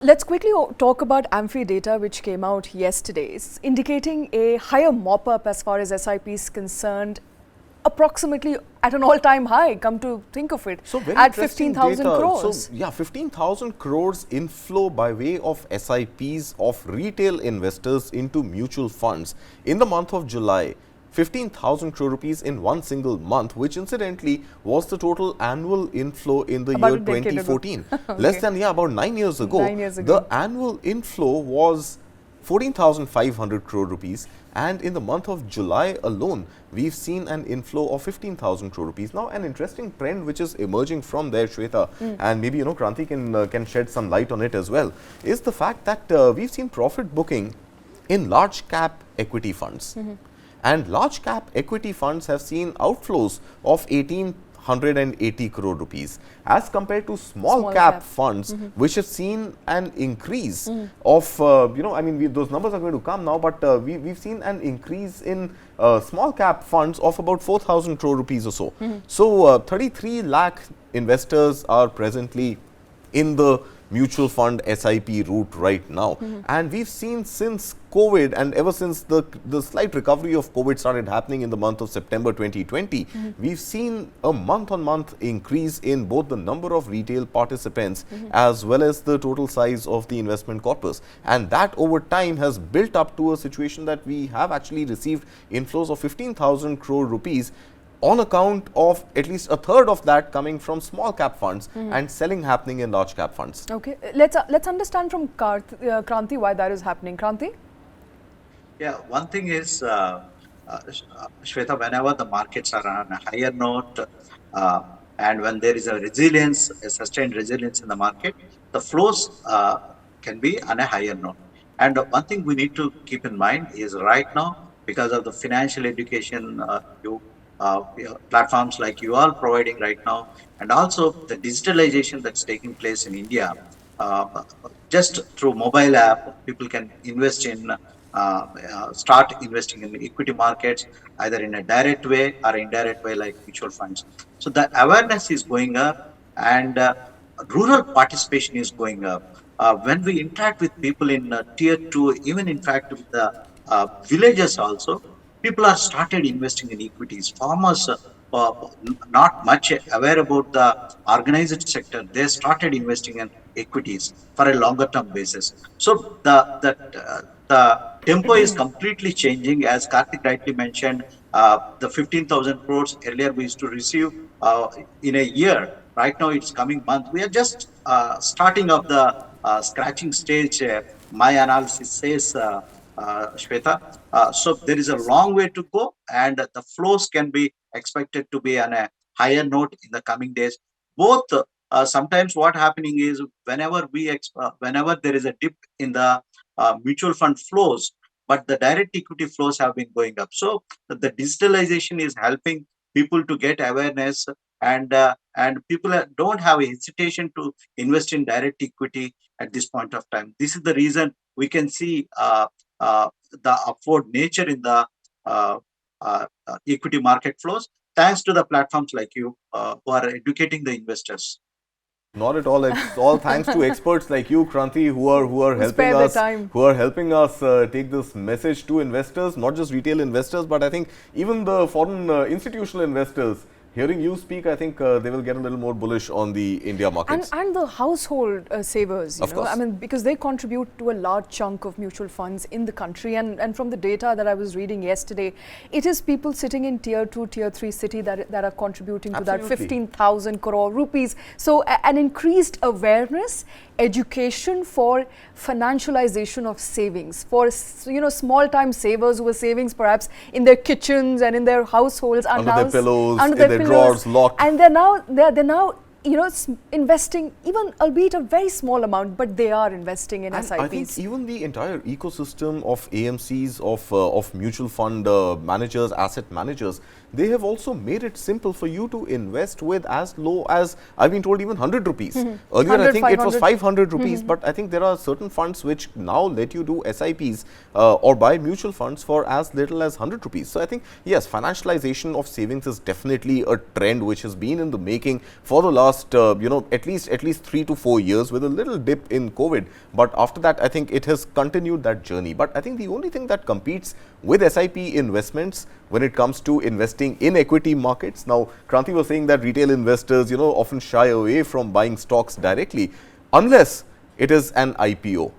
Let's quickly talk about AMFI data which came out yesterday. It's indicating a higher mop-up as far as SIP is concerned, approximately at an all-time high, come to think of it, So very at interesting 15,000 data. crores. So yeah, 15,000 crores inflow by way of SIPs of retail investors into mutual funds in the month of July. 15,000 crore rupees in one single month, which incidentally was the total annual inflow in the About year a decade ago. 2014. Okay. Less than, about 9 years ago. 9 years The ago. annual inflow was 14,500 crore rupees, and in the month of July alone, we've seen an inflow of 15,000 crore rupees. Now, an interesting trend which is emerging from there, Shweta, and maybe Kranthi can shed some light on it as well, is the fact that we've seen profit booking in large cap equity funds. And large cap equity funds have seen outflows of 1,880 crore rupees as compared to small cap funds, which have seen an increase of, those numbers are going to come now, but we've seen an increase in small cap funds of about 4,000 crore rupees or so. So 33 lakh investors are presently in the mutual fund SIP route right now. And we've seen since COVID, and ever since the slight recovery of COVID started happening in the month of September 2020, we've seen a month-on-month increase in both the number of retail participants as well as the total size of the investment corpus. And that over time has built up to a situation that we have actually received inflows of 15,000 crore rupees on account of at least a third of that coming from small cap funds and selling happening in large cap funds. Okay, let's understand from Kranthi why that is happening. Kranthi? Yeah, one thing is, Shweta, whenever the markets are on a higher note and when there is a resilience, a sustained resilience in the market, the flows can be on a higher note. And one thing we need to keep in mind is right now, because of the financial education platforms like you are providing right now, and also the digitalization that's taking place in India, uh, just through mobile app, people can invest in start investing in equity markets either in a direct way or indirect way like mutual funds. So the awareness is going up, and rural participation is going up. When we interact with people in tier 2, even in fact with the villages also, people are started investing in equities. Farmers uh, not much aware about the organized sector, they started investing in equities for a longer term basis. So the tempo is completely changing. As Kartik rightly mentioned, the 15,000 crores earlier we used to receive in a year. Right now it's coming month. We are just starting of the scratching stage. My analysis says, Shweta. So there is a long way to go, and the flows can be expected to be on a higher note in the coming days. Both sometimes what happening is whenever there is a dip in the mutual fund flows, but the direct equity flows have been going up. So the digitalization is helping people to get awareness, and people don't have a hesitation to invest in direct equity at this point of time. This is the reason we can see the upward nature in the equity market flows, thanks to the platforms like you who are educating the investors. Not at all. It's all thanks to experts like you, Kranthi, who are helping us take this message to investors, not just retail investors, but I think even the foreign institutional investors. Hearing you speak, I think they will get a little more bullish on the India markets. And the household savers, Of course. I mean, because they contribute to a large chunk of mutual funds in the country. And from the data that I was reading yesterday, it is people sitting in tier 2, tier 3 city that are contributing to that 15,000 crore rupees. So an increased awareness, education for financialization of savings, for small time savers who were savings perhaps in their kitchens and in their households, are under now their pillows, under in their drawers, locked. And they're now investing, even albeit a very small amount, but they are investing in SIPs. I think even the entire ecosystem of AMCs, of mutual fund managers, asset managers, they have also made it simple for you to invest with as low as, I've been told, even 100 rupees. Earlier, I think it was 500 rupees, but I think there are certain funds which now let you do SIPs or buy mutual funds for as little as 100 rupees. So I think, yes, financialization of savings is definitely a trend which has been in the making for the last last, at least 3 to 4 years with a little dip in COVID. But after that, I think it has continued that journey. But I think the only thing that competes with SIP investments when it comes to investing in equity markets. Now, Kranthi was saying that retail investors, often shy away from buying stocks directly unless it is an IPO.